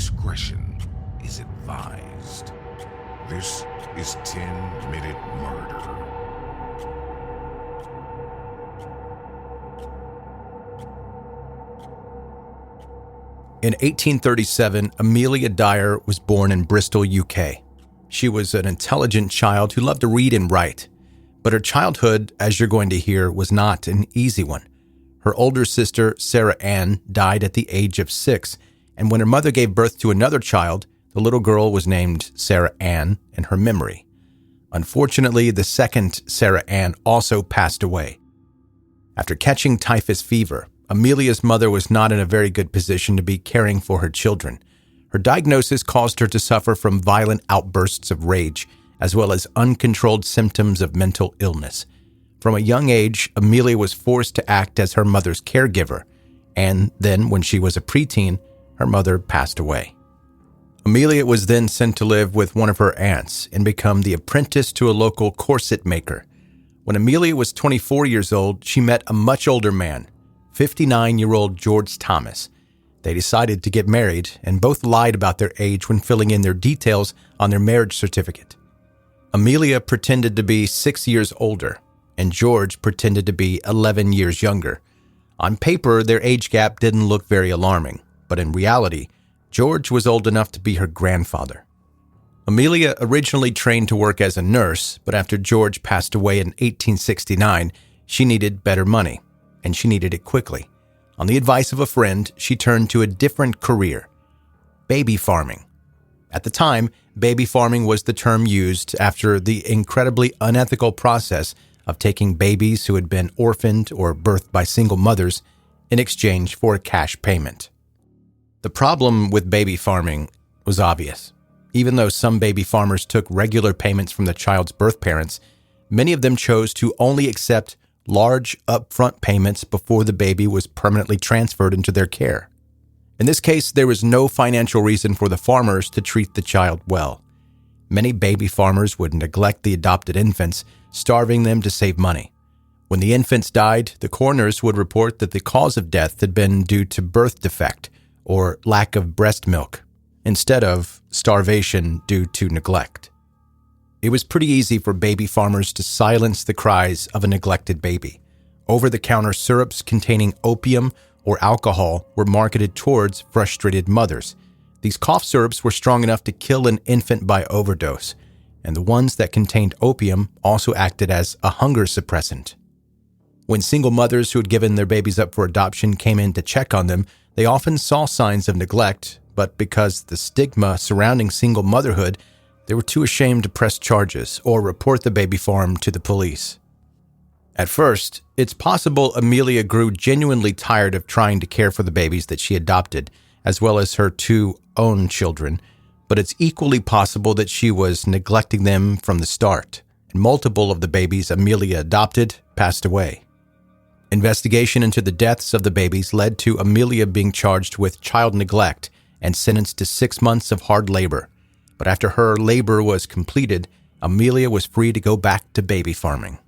discretion is advised. This is 10-Minute Murder. In 1837, Amelia Dyer was born in Bristol, UK. She was an intelligent child who loved to read and write. But her childhood, as you're going to hear, was not an easy one. Her older sister, Sarah Ann, died at the age of 6, and when her mother gave birth to another child, the little girl was named Sarah Ann in her memory. Unfortunately, the second Sarah Ann also passed away. After catching typhus fever, Amelia's mother was not in a very good position to be caring for her children. Her diagnosis caused her to suffer from violent outbursts of rage, as well as uncontrolled symptoms of mental illness. From a young age, Amelia was forced to act as her mother's caregiver, and then when she was a preteen, her mother passed away. Amelia was then sent to live with one of her aunts and become the apprentice to a local corset maker. When Amelia was 24 years old, she met a much older man, 59-year-old George Thomas. They decided to get married, and both lied about their age when filling in their details on their marriage certificate. Amelia pretended to be 6 years older, and George pretended to be 11 years younger. On paper, their age gap didn't look very alarming, but in reality, George was old enough to be her grandfather. Amelia originally trained to work as a nurse, but after George passed away in 1869, she needed better money, and she needed it quickly. On the advice of a friend, she turned to a different career: baby farming. At the time, baby farming was the term used after the incredibly unethical process of taking babies who had been orphaned or birthed by single mothers in exchange for a cash payment. The problem with baby farming was obvious. Even though some baby farmers took regular payments from the child's birth parents, many of them chose to only accept large upfront payments before the baby was permanently transferred into their care. In this case, there was no financial reason for the farmers to treat the child well. Many baby farmers would neglect the adopted infants, starving them to save money. When the infants died, the coroners would report that the cause of death had been due to birth defect or lack of breast milk, instead of starvation due to neglect. It was pretty easy for baby farmers to silence the cries of a neglected baby. Over-the-counter syrups containing opium or alcohol were marketed towards frustrated mothers. These cough syrups were strong enough to kill an infant by overdose, and the ones that contained opium also acted as a hunger suppressant. When single mothers who had given their babies up for adoption came in to check on them, they often saw signs of neglect, but because the stigma surrounding single motherhood, they were too ashamed to press charges or report the baby farm to the police. At first, it's possible Amelia grew genuinely tired of trying to care for the babies that she adopted, as well as her 2 own children, but it's equally possible that she was neglecting them from the start, and multiple of the babies Amelia adopted passed away. Investigation into the deaths of the babies led to Amelia being charged with child neglect and sentenced to 6 months of hard labor. But after her labor was completed, Amelia was free to go back to baby farming.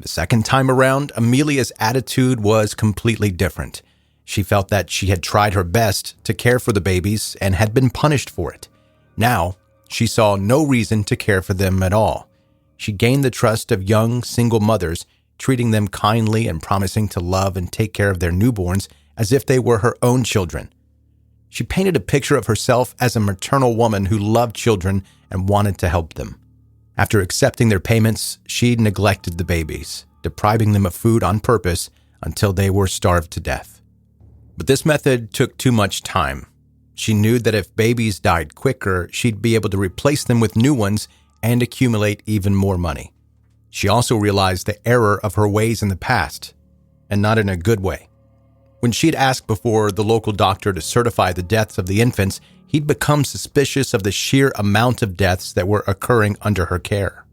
The second time around, Amelia's attitude was completely different. She felt that she had tried her best to care for the babies and had been punished for it. Now, she saw no reason to care for them at all. She gained the trust of young single mothers, treating them kindly and promising to love and take care of their newborns as if they were her own children. She painted a picture of herself as a maternal woman who loved children and wanted to help them. After accepting their payments, she neglected the babies, depriving them of food on purpose until they were starved to death. But this method took too much time. She knew that if babies died quicker, she'd be able to replace them with new ones and accumulate even more money. She also realized the error of her ways in the past, and not in a good way. When she'd asked before the local doctor to certify the deaths of the infants, he'd become suspicious of the sheer amount of deaths that were occurring under her care.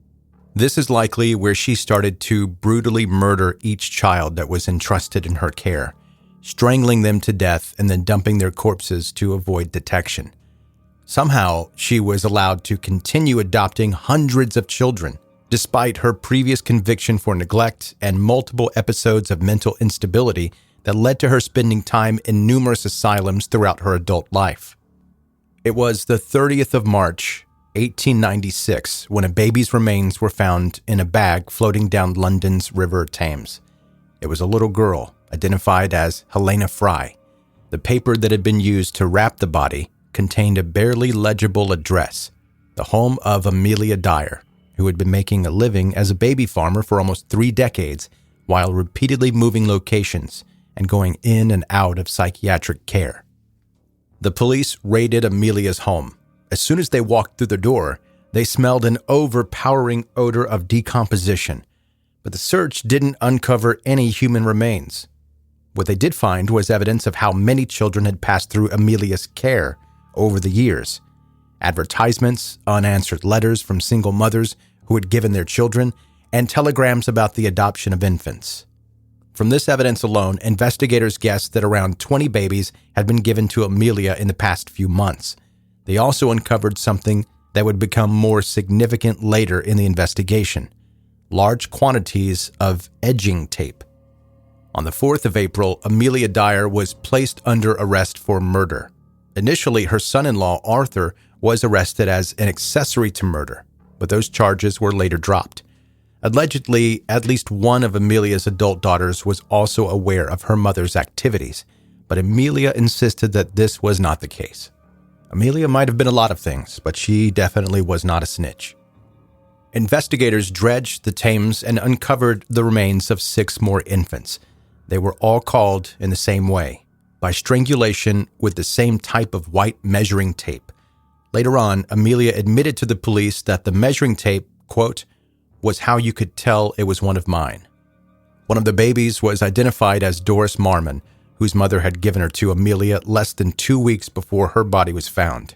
This is likely where she started to brutally murder each child that was entrusted in her care, strangling them to death and then dumping their corpses to avoid detection. Somehow, she was allowed to continue adopting hundreds of children, despite her previous conviction for neglect and multiple episodes of mental instability that led to her spending time in numerous asylums throughout her adult life. It was the 30th of March, 1896, when a baby's remains were found in a bag floating down London's River Thames. It was a little girl, identified as Helena Fry. The paper that had been used to wrap the body contained a barely legible address, the home of Amelia Dyer, who had been making a living as a baby farmer for almost 3 decades while repeatedly moving locations and going in and out of psychiatric care. The police raided Amelia's home. As soon as they walked through the door, they smelled an overpowering odor of decomposition, but the search didn't uncover any human remains. What they did find was evidence of how many children had passed through Amelia's care over the years. Advertisements, unanswered letters from single mothers who had given their children, and telegrams about the adoption of infants. From this evidence alone, investigators guessed that around 20 babies had been given to Amelia in the past few months. They also uncovered something that would become more significant later in the investigation: large quantities of edging tape. On the 4th of April, Amelia Dyer was placed under arrest for murder. Initially, her son-in-law, Arthur, was arrested as an accessory to murder, but those charges were later dropped. Allegedly, at least one of Amelia's adult daughters was also aware of her mother's activities, but Amelia insisted that this was not the case. Amelia might have been a lot of things, but she definitely was not a snitch. Investigators dredged the Thames and uncovered the remains of 6 more infants. They were all called in the same way, by strangulation with the same type of white measuring tape. Later on, Amelia admitted to the police that the measuring tape, quote, was how you could tell it was one of mine. One of the babies was identified as Doris Marmon, whose mother had given her to Amelia less than 2 weeks before her body was found.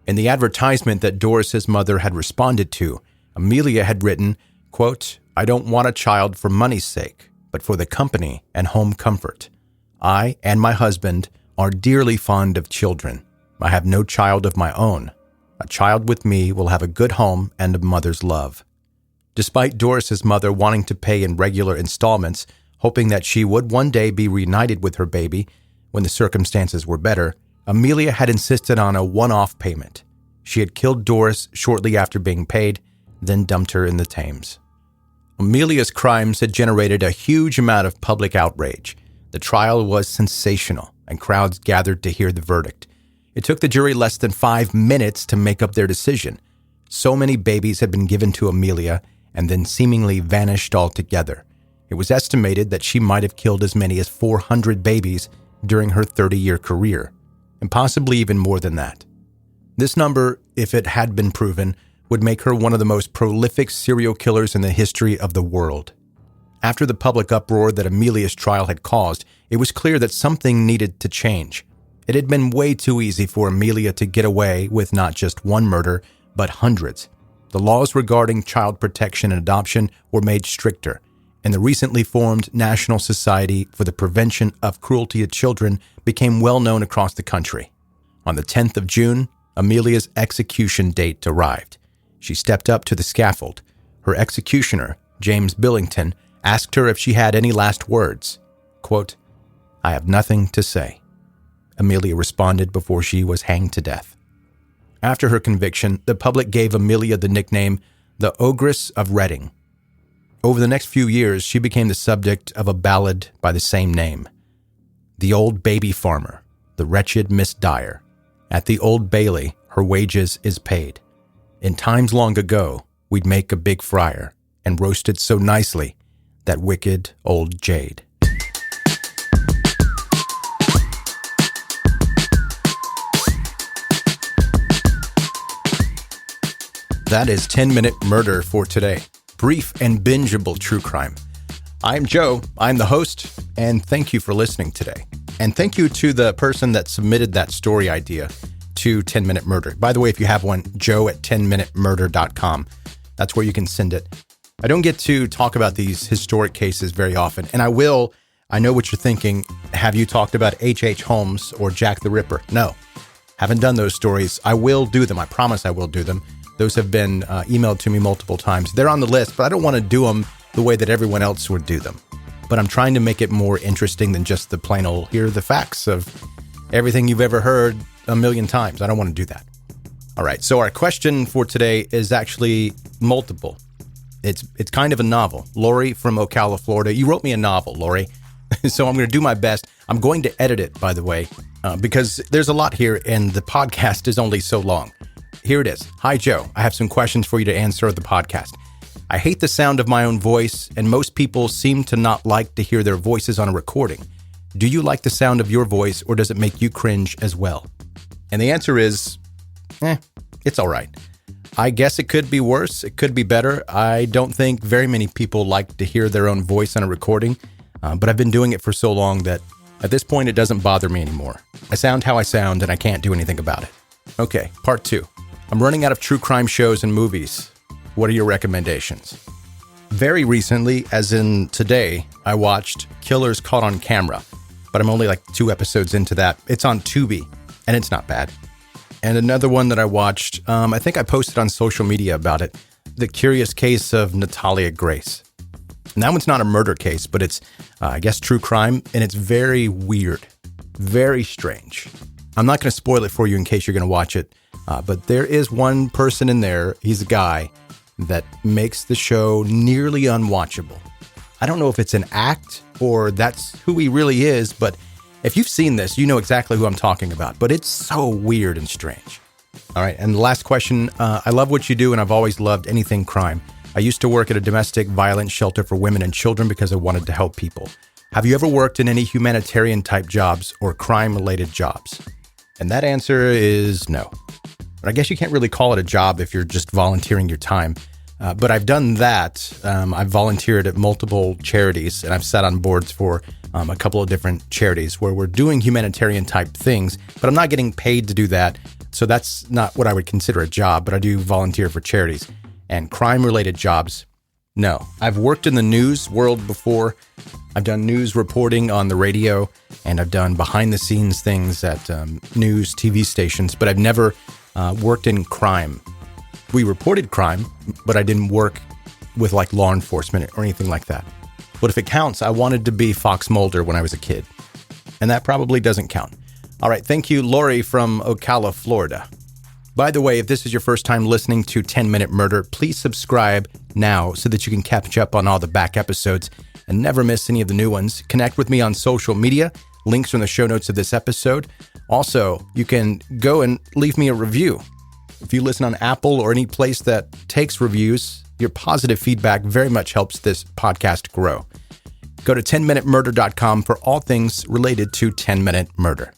In the advertisement that Doris's mother had responded to, Amelia had written, quote, I don't want a child for money's sake, but for the company and home comfort. I and my husband are dearly fond of children. I have no child of my own. A child with me will have a good home and a mother's love. Despite Doris's mother wanting to pay in regular installments, hoping that she would one day be reunited with her baby when the circumstances were better, Amelia had insisted on a one-off payment. She had killed Doris shortly after being paid, then dumped her in the Thames. Amelia's crimes had generated a huge amount of public outrage. The trial was sensational, and crowds gathered to hear the verdict. It took the jury less than 5 minutes to make up their decision. So many babies had been given to Amelia and then seemingly vanished altogether. It was estimated that she might have killed as many as 400 babies during her 30-year career, and possibly even more than that. This number, if it had been proven, would make her one of the most prolific serial killers in the history of the world. After the public uproar that Amelia's trial had caused, it was clear that something needed to change. It had been way too easy for Amelia to get away with not just one murder, but hundreds. The laws regarding child protection and adoption were made stricter, and the recently formed National Society for the Prevention of Cruelty to Children became well known across the country. On the 10th of June, Amelia's execution date arrived. She stepped up to the scaffold. Her executioner, James Billington, asked her if she had any last words. Quote, I have nothing to say. Amelia responded before she was hanged to death. After her conviction, the public gave Amelia the nickname the Ogress of Reading. Over the next few years, she became the subject of a ballad by the same name. The old baby farmer, the wretched Miss Dyer. At the Old Bailey, her wages is paid. In times long ago, we'd make a big fryer and roast it so nicely, that wicked old jade. That is 10-Minute Murder for today. Brief and bingeable true crime. I'm Joe, I'm the host, and thank you for listening today. And thank you to the person that submitted that story idea to 10-Minute Murder. By the way, if you have one, joe@10minutemurder.com. That's where you can send it. I don't get to talk about these historic cases very often, and I will. I know what you're thinking. Have you talked about H.H. Holmes or Jack the Ripper? No, haven't done those stories. I will do them. I promise I will do them. Those have been emailed to me multiple times. They're on the list, but I don't want to do them the way that everyone else would do them. But I'm trying to make it more interesting than just the plain old, here are the facts of everything you've ever heard a million times. I don't want to do that. All right, so our question for today is actually multiple. It's kind of a novel. Lori from Ocala, Florida. You wrote me a novel, Lori. So I'm going to do my best. I'm going to edit it, by the way, because there's a lot here and the podcast is only so long. Here it is. Hi, Joe. I have some questions for you to answer the podcast. I hate the sound of my own voice, and most people seem to not like to hear their voices on a recording. Do you like the sound of your voice, or does it make you cringe as well? And the answer is, it's all right. I guess it could be worse. It could be better. I don't think very many people like to hear their own voice on a recording, but I've been doing it for so long that at this point, it doesn't bother me anymore. I sound how I sound, and I can't do anything about it. Okay, part 2. I'm running out of true crime shows and movies. What are your recommendations? Very recently, as in today, I watched Killers Caught on Camera, but I'm only like 2 episodes into that. It's on Tubi, and it's not bad. And another one that I watched, I think I posted on social media about it, The Curious Case of Natalia Grace. And that one's not a murder case, but it's, I guess, true crime, and it's very weird, very strange. I'm not going to spoil it for you in case you're going to watch it, but there is one person in there, he's a guy, that makes the show nearly unwatchable. I don't know if it's an act or that's who he really is, but if you've seen this, you know exactly who I'm talking about, but it's so weird and strange. All right, and the last question, I love what you do, and I've always loved anything crime. I used to work at a domestic violence shelter for women and children because I wanted to help people. Have you ever worked in any humanitarian type jobs or crime-related jobs? And that answer is no. But I guess you can't really call it a job if you're just volunteering your time. But I've done that. I've volunteered at multiple charities, and I've sat on boards for a couple of different charities where we're doing humanitarian type things, but I'm not getting paid to do that. So that's not what I would consider a job, but I do volunteer for charities. And crime-related jobs, no. I've worked in the news world before. I've done news reporting on the radio, and I've done behind-the-scenes things at news TV stations, but I've never worked in crime. We reported crime, but I didn't work with like law enforcement or anything like that. But if it counts, I wanted to be Fox Mulder when I was a kid, and that probably doesn't count. All right, thank you, Lori from Ocala, Florida. By the way, if this is your first time listening to 10 Minute Murder, please subscribe now so that you can catch up on all the back episodes and never miss any of the new ones. Connect with me on social media. Links are in the show notes of this episode. Also, you can go and leave me a review. If you listen on Apple or any place that takes reviews, your positive feedback very much helps this podcast grow. Go to 10minutemurder.com for all things related to 10 Minute Murder.